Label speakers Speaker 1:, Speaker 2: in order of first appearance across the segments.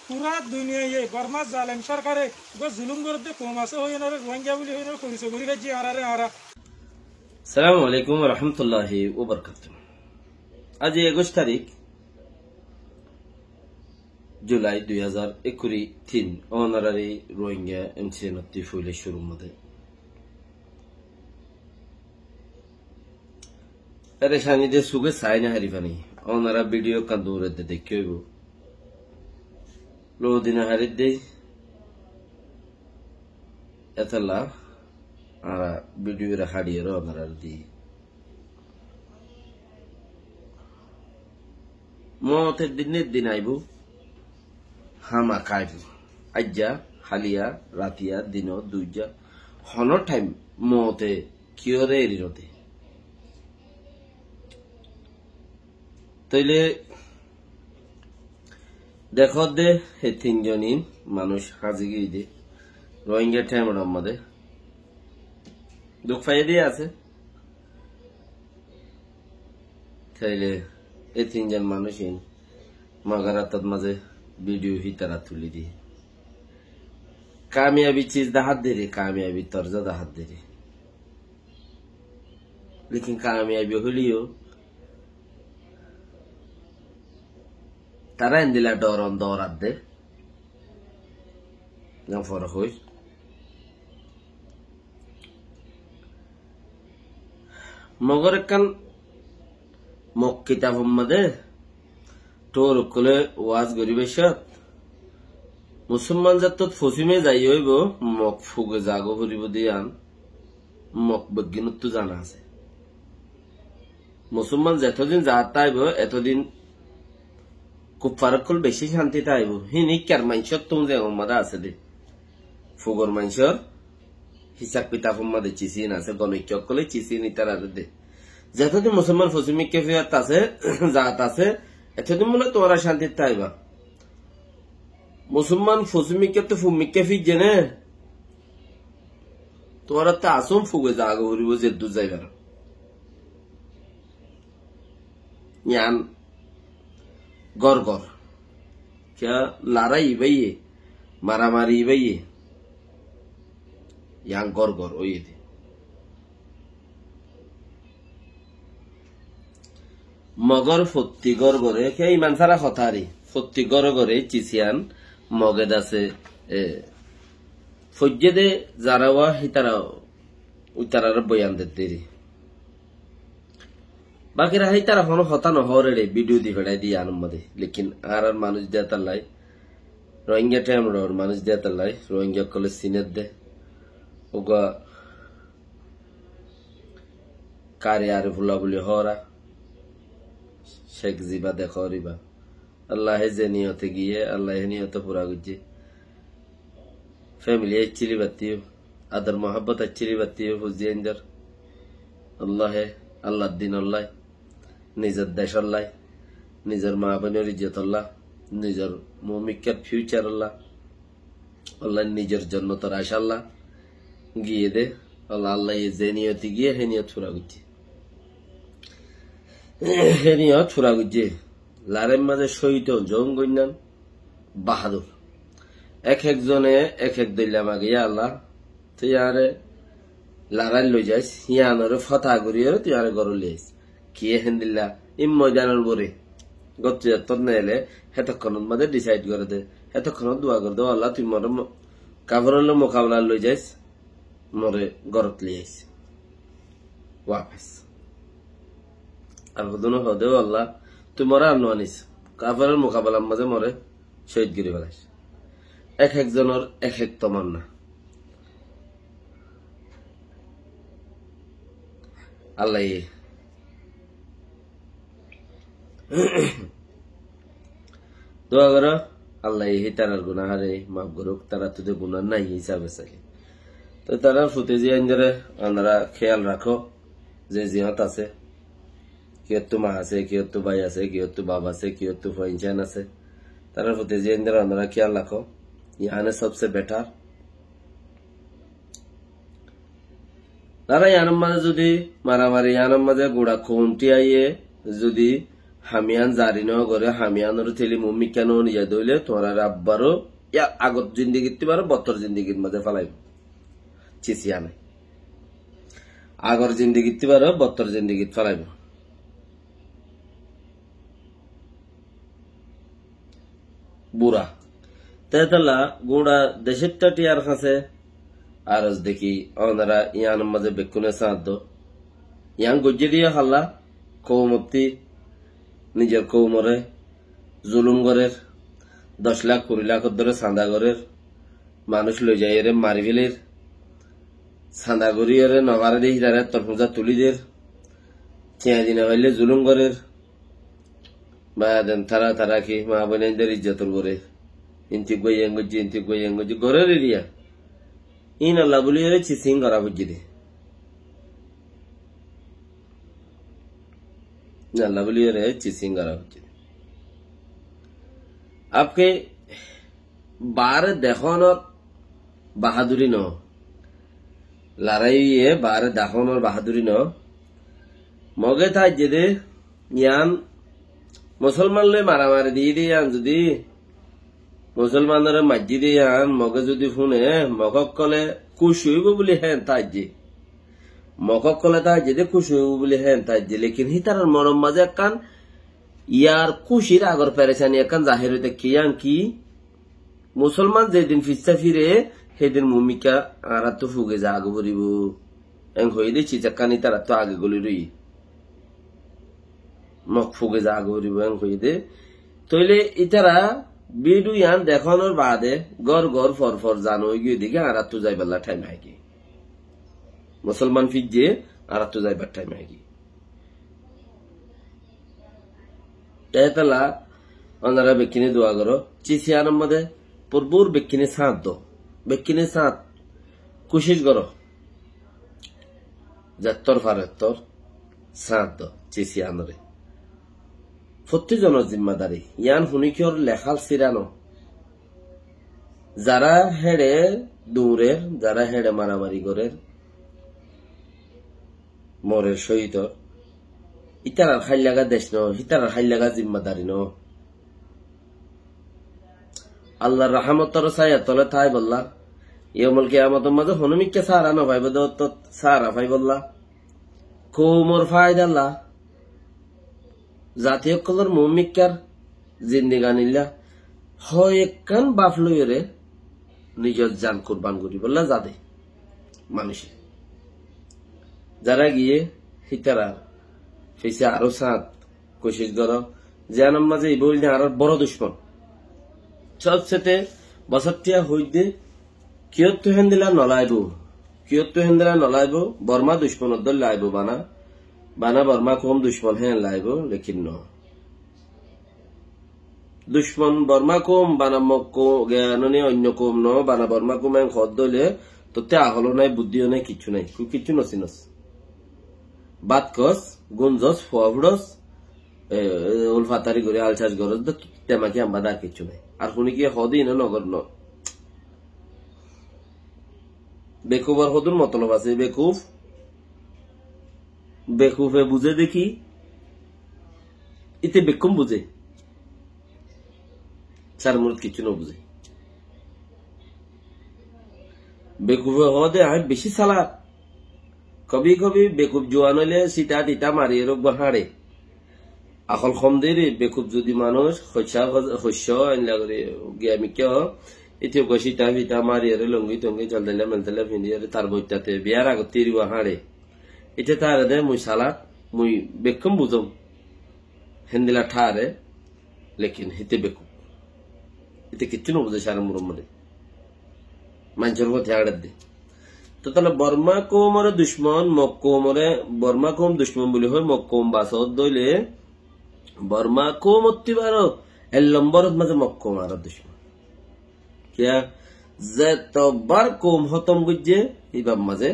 Speaker 1: পুরা দুনিয়ায় বর্মা জালেম সরকারে জুলুম করতে কম আছে হই না রোহিঙ্গা বলে হই না পরিচয় করি গেছি আরারে আরা।
Speaker 2: আসসালামু আলাইকুম ওয়া রাহমাতুল্লাহি ওয়া বারাকাতুহু। আজ 21 তারিখ জুলাই 2023 অনারারি রোহিঙ্গা এমসিএনটি ফুলে শুরু মধ্যে পরেশানি দে সুগে সাইনা হারিফানি অনারা ভিডিও কান্দুরে দে দেখিব লো দিন হারিদ দে এতলা আরা ভিডিও রা হাডিয়ে অনারা দি মতের দিন আইব হামা খাইব আজ্জা হালিয়া রাতিয়া দিন দুইজা হন টাইম মতে কিয়রে এরিরতে তইলে দেখ দে হে তিনজনই মানুষ হাজি গিয়ে দে রোহিঙ্গা টাইমের মধ্যে দুঃখ পাই দিয়ে আছে তাইলে এই তিনজন মানুষই মাগারাতার মাঝে ভিডিও হি তারা তুলি দিয়ে कामयाबी चीज दाहत दे रे कामयाबी तर्ज दाहत दे रे लेकिन कामयाबी हलियो तारा इंदिला डरन दौरात दे ना फरक होई मगर कन मक किताब मदे टोर कोले वाज गरीबेशत মুসলমান জাতত ফসিমে যাই হইব মক ফুগে জাগো হরিব দিয়ান মক বজ্ঞানত জানা আছে মুসলমান যতদিন যাত আইব এতদিন কুফারকল বেশি শান্তিতে আইব হিনি কার মাইনসর তুমি যে আমাদা আছে দে ফুগর মাইনসর হিসাব কিতাব আমাদে চিসিন আছে গণিককলে চিসিন ইতার আছে দে যতদিন মুসলমান ফসিমে কেফিয়াত আছে জাত আছে এতদিন মনে তোরা শান্তিতে আইবা মুসলমান ফসিমিকে তো ফুমিকে ফি জেনে তোরা তো আসুন ফুগে জাগো হরিব যে দু যাইবার ইয়ান গর গর क्या लड़ाई भाई मारामारी भाई यहाँ गौर गौर ओ ये थे मगर फत्ती गौर गोरे क्या ईमान सारा खतारी फत्ती गौर गोरे चिसियान मगे दासे फौजे दे जारावा हितारा उतारा बयान देते रे बाकी रहा हितारा होनो होता न हो रे वीडियो दी फड़ाई दी आनम मदे लेकिन आर मानुष दे तलाई रोहिंग्या टाइम रो मानुष दे तलाई रोहिंग्या कले सिनेत दे ओगा कार्य आरे भुला बुली होरा शेख जिबा देखो रिबा अल्लाह जे नियते गिए अल्लाह नियत पूरा गुजे फैमिली अच्छी बत्ती अदर मोहब्बत अच्छी बत्ती हुजी अंदर अल्लाह है अल्लाह दिन अल्लाह निजर देश अल्लाह निजर माँ बहनों इज्जत अल्लाह निजर मोमिकर फ्यूचर अल्लाह अल्लाह निजर जन्नत आशा अल्लाह गिए दे अल्लाह अल्लाह ये जे नियति गिए है नियत पूरा गुजे है नियत पूरा गुजे लारेम माঝে শহীদ জঙ্গইনান বাহাদুর এক একজনে এক এক দিলা মাগিয়া আল্লাহ তুই আরে লারাই লই যাইস ইয়ানরে ফতা করিয়ে তুই আরে গরু লইস কি হেন্দিল্লা ইম ময়দানের বরে গত তত নেলে হেতক্ষণত মাঝে ডিসাইড করে দে হেতক্ষণত দোয়া করে দে আল্লাহ তুই মরে কাফরল মোকাবেলা লই যাইস মরে গরত লইস ওয়াপস আর দুনো হদে আল্লাহ তুই মরা আনিস কাফেরের মোকাবেলার মাঝে মরে শহীদ গিরি বেলাইস এক একজনের এক এক তমান্না আল্লাহ দোয়া করো আল্লাহ তারার গুনাহ হারে মাফ করুক তারা তোদের গুনাহ নাই হিসাবে চাইলে তো তারা ফুটে যে আঞ্জারে আপনারা খেয়াল রাখো যে জিহত আছে কিয়ত্তু মা আছে কিয়ত্তু ভাই আছে কিয়ত্তু বাবা আছে কিয়ত্তু ফাইনচান আছে তারা প্রতি যে আমরা খেয়াল রাখো ইয়ানে সবচেয়ে বেটার তারা ইয়ানের মাঝে যদি মারামারি ইয়ানের মাঝে গোড়া খুনটি আইয়ে যদি হামিয়ান জারি ন করে হামিয়ানোর তেলি মম্মি কেন নিয়ে দইলে তোমার আব্বারও ইয়া আগত জিন্দিগিত পারো বত্তর জিন্দিগির মাঝে ফেলাইব চিচিয়া নাই আগর জিন্দিগিত পারো বত্তর জিন্দিগিত ফেলাইব বুড়া তেতলা গুড়া দেশের টিয়ার কাছে আর দেখি ওনারা ইয়ান মাঝে বেকুনে সাধ্য ইয়ান গজ্জে দিয়ে হাল্লা কৌমতি নিজের কৌমরে জুলুম গরের 10 লাখ 20 লাখ ধরে চাঁদা গরের মানুষ লই যাই রে মারি ফেলের চাঁদা গড়ি রে নবারে দিয়ে হিরারে তরফুজা তুলি দের চেয়া দিনে হইলে জুলুম গরের বা দেন তারা তারা কি মা বোনদের ইজ্জতর করে ইন্তি গইয়াঙ্গজি গরের এরিয়া ইন আল্লাহ বলি রে চিসিং করা বুঝি দে আল্লাহ বলি রে চিসিং করা বুঝি আপকে বার দেখানোর বাহাদুরি ন লড়াইয়ে বার দেখানোর বাহাদুরি ন মগে থাই যে ইয়ান মুসলমান লই মারামারি দিয়ে দিয়ান যদি মুসলমানের মাজি দিয়ান মগে যদি শুনে মগক কলে খুশি হইব বলে হেন তাই যে মগক কলে তাই যে খুশি হইব বলে হেন তাই যে লেকিন হিতার মরম মাঝে কান ইয়ার খুশির আগর পেরেছানি একান জাহির হইতে কিয়ান কি মুসলমান যেদিন ফিসা ফিরে সেদিন ভূমিকা আর তো ফুগে যা আগে ভরিব এং হয়ে দিচ্ছি চাকানি তারা তো আগে গলি রই মক ফুগে যা আগে ভরিব এং হয়ে দে তইলে ইতারা বিডু ইয়ান দেখানোর বাদে গড় গড় ফর ফর জানো গিয়ে দিকে আর তো যাইবার টাইম হয় কি মুসলমান ফিজে আর তো যাইবার টাইম হয় কি তেতলা ওনারা বেকিনে দোয়া করো চিসিয়ানোর মধ্যে পূর্বর বেকিনে সাঁত দো বেকিনে সাঁত কোশিশ করো যাত্তর ফারেত্তর সাঁত দো চিসিয়ানরে প্রত্যেকজনের জিম্মাদারি ইয়ান হুনিকিওর লেখাল সিরানো যারা হেড়ে দৌড়ের যারা হেড়ে মারামারি করে মরের সহিত ইতারার খাই লাগা দেশ ন ইতারার খাই লাগা জিম্মাদারি ন আল্লাহর রহমতর ছায়া তলে থাই বললা ইয়মল কিয়ামতের মাঝে হনুমিককে সারা ন ভাইব তো সারা ভাই বললা কৌমর ফায়দাল্লা জাতীয় কলর মুমিকার জিন্দিগানিল্লা হয় একখান বাপ লইরে নিজের জান কুরবান করি বললা যাদে মানুষে যারা গিয়ে হিতারা ফেসে আরো সাত কোশিশ করো জানার মাঝে এই বই আরো বড় দুশ্মন সবচেয়ে বছরটিয়া হইতে কিয়ত হেন্দিলা নলাইব বর্মা দুশ্মন দল লাইব বানা বর্মা কম দুশ্মন হ্যাঁ লাইব লেকিন ন দুশ্মন বর্মা কম বানা জ্ঞানী অন্য কম ন বানা বর্মা কম খদ দলে তোতে আহলো নাই বুদ্ধিও নাই কিচ্ছু নাই কিচ্ছু নছিনস বাদ কস গুঞ্জস ফুয়াফুড়স উলফাতারি করে আলচাস গরজ তেমাকি আমরা আর কিচ্ছু নাই আর শুনি কি হদি না নগর ন বেকুফর হদুর মতলব আছে বেকুফে বুঝে দেখি ইতে বেকুম বুঝে চার মুরত কিছু না বুঝে বেকুফে হদে আমি বেশি সালা কবি কবি বেকুব জোয়ান হইলে সিটা টিটা মারিয়ে রোগ হাড়ে আকল কম দেরি বেকুব যদি মানুষ শস্য আনলা করে জ্ঞামি কেউ এটিও সিটা ফিটা মারিয়ে লঙ্গি টঙ্গি চলতেলে মেলতেলে ফিন্দিয়ে তার বইটাতে বিয়ার আগত তিরিব হাড়ে এটা তার দে মুই সালা মুই বেকুম বুঝম হেন্দিলা ঠারে লেকিন হিতে বেকুব এতে কিচ্ছু না বুঝে সারা মুরম মধ্যে মানুষের মধ্যে আড়ে দে তো তাহলে বর্মা কোমরে দুশ্মন মক্কোমরে বর্মা কোম দুশ্মন বলি হয় মক্কোম বাসত দইলে বর্মা কোম অতিবারো এর লম্বরত মাঝে মক্কোম আর দুশ্মন কিয়া যে তবার কোম হতম গুজে ইবাব মাঝে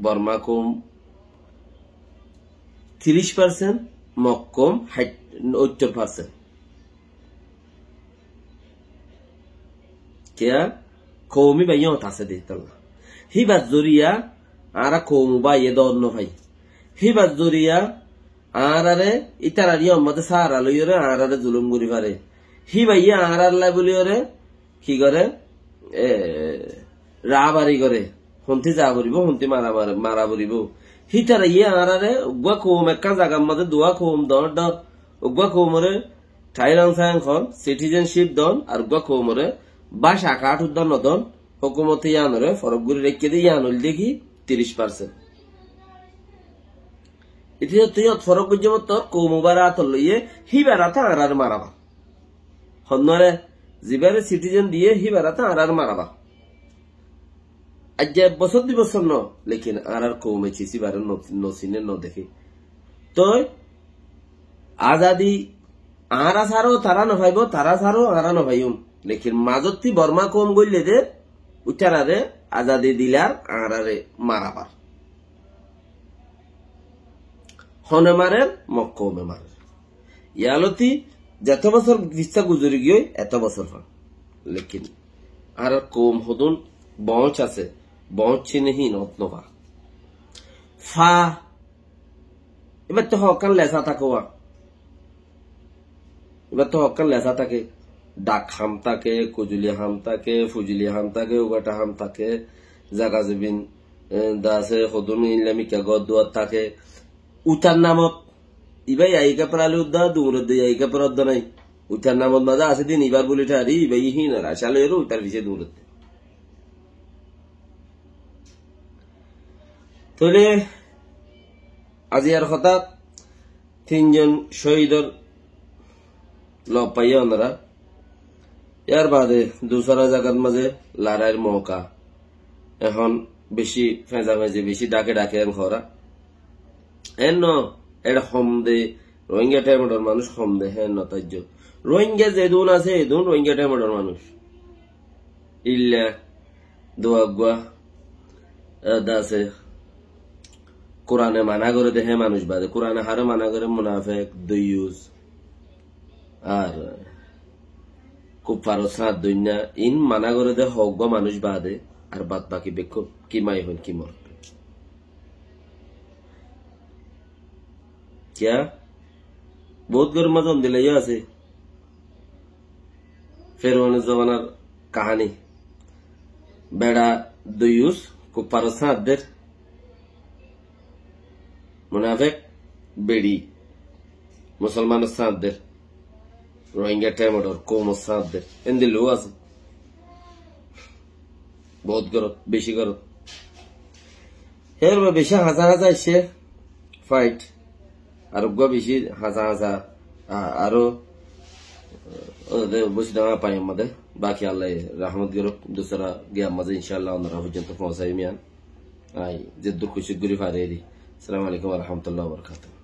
Speaker 2: বর্মা কোম 30% মক্কোম 70% কিয়া কৌমি বাইয় আছে দে তাল্লা হিবাত জরিয়া আরা কৌমু বা ইয়ে দন্ন ভাই হিবাত জরিয়া আরে ইতারারি মধ্যে সারা লইরে আরে জুলুম করি পারে হি ভাইয়া আল্লাহ বলি ওরে কি করে রাবারি করে হন্তি যা করিব হন্তি মারা বলিব হিতারা আরে উগুয়া কম একটা জায়গার মধ্যে দোয়া কম দর উগুয়া কমরে থাইল্যান্ড সায়খন সিটিজেনশিপ দন আর উগুয়া কমরে বা শাখা আঠুর দন নদন হুকুমতে ইয়ানরে ফরক গুলি রেখে দিয়ে ইয়ানল দেখি 30%। ইতিহাস তুই ফরক গুজম তোর কৌমবারা আতর লইয়ে হিবারাতা আর মারাবা হন্নরে জিবারে সিটিজেন দিয়ে হিবারাতা আর মারাবা আজ বছর 2 বছর ন লেকিন আর কৌমে চিসি বারে নসিনে ন দেখি তো আজাদি আরা সারো তারা নভাইব তারা সারো আরা নভাইম লেকিন মাজতি বর্মা কম গইলে দে উচ্চারারে আজাদি দিলার আরারে মারাবার হনে মারে মক্কমে মারে ইয়ালতি যত বছর দিস্তা গুজরি গিয়ে এত বছর হন লেকিন আর কম হদুন বঞ্চ আছে বঞ্চ চিনেহি নবা ফা এবার তো হকান লেসা থাকোয়া এবার তো হকান লেসা থাকে ডাক হাম থাকে কুজুলি হাম থাকে ফুজুলি হাম থাকে উগাটা হাম থাকে জাগা জবিন দাসে হদুন ইলামি কাগজ দুয়ার থাকে উঠার নামত ইবাই আইকা প্রালে উদ্দা দূরে দিয়ে আইকা প্রাদ্দ নাই উঠার নামত মাঝে আছে দিন ইবার বলি ঠারি ইবাই হিন আশালে এরো উঠার পিছিয়ে দূরে তাহলে আজি আর হঠাৎ 3 জন শহীদর লব পাইয়া ওনারা এর বাদে দুসরা জায়গার মাঝে লড়াইয়ের মৌকা এখন বেশি ফেঁজামেজি বেশি ডাকে ঘরা এন এটা হম দে রোহিঙ্গা টাইমের মানুষ হম দে হ্যাঁ নতার্য রোহিঙ্গা যেদুন আছে এদুন রোহিঙ্গা টাইমের মানুষ ইল্লা দোয়াগুয়া দাসে কোরআনে মানা করে দেহে মানুষ বাদে কোরআনে হারে মানা করে মুনাফেক দুইউজ আর কুফার সাত দুনিয়া ইন মানা করে দে হক মানুষ বাদে আর বাদ বাকি বেক্ষণ কিমাই হন কি মর क्या बहुत गर्म मत दिले আছে ফেরওয়ানের জমানার কাহিনী বেড়া দুইউস কুপার সাদের মুনাফিক বেড়ি মুসলমান সাদের রোহিঙ্গা টেমডর কৌম সাদের এন্দিলো আছে বহুত গরত বেশি গরত এর বেশি হাজার সে ফাইট আর বেশি হাসা আরো বসে দেওয়া পাই আমাদের বাকি আল্লাহ রহমত গরব দুসরা গিয়া মাঝে ইনশাআল্লাহ আমরা পর্যন্ত পৌঁছাই মিয়ান আই যে দুঃখ সুখ গুলি ফারে আসসালামু আলাইকুম ওয়া রাহমাতুল্লাহি ওয়া বারাকাতুহু।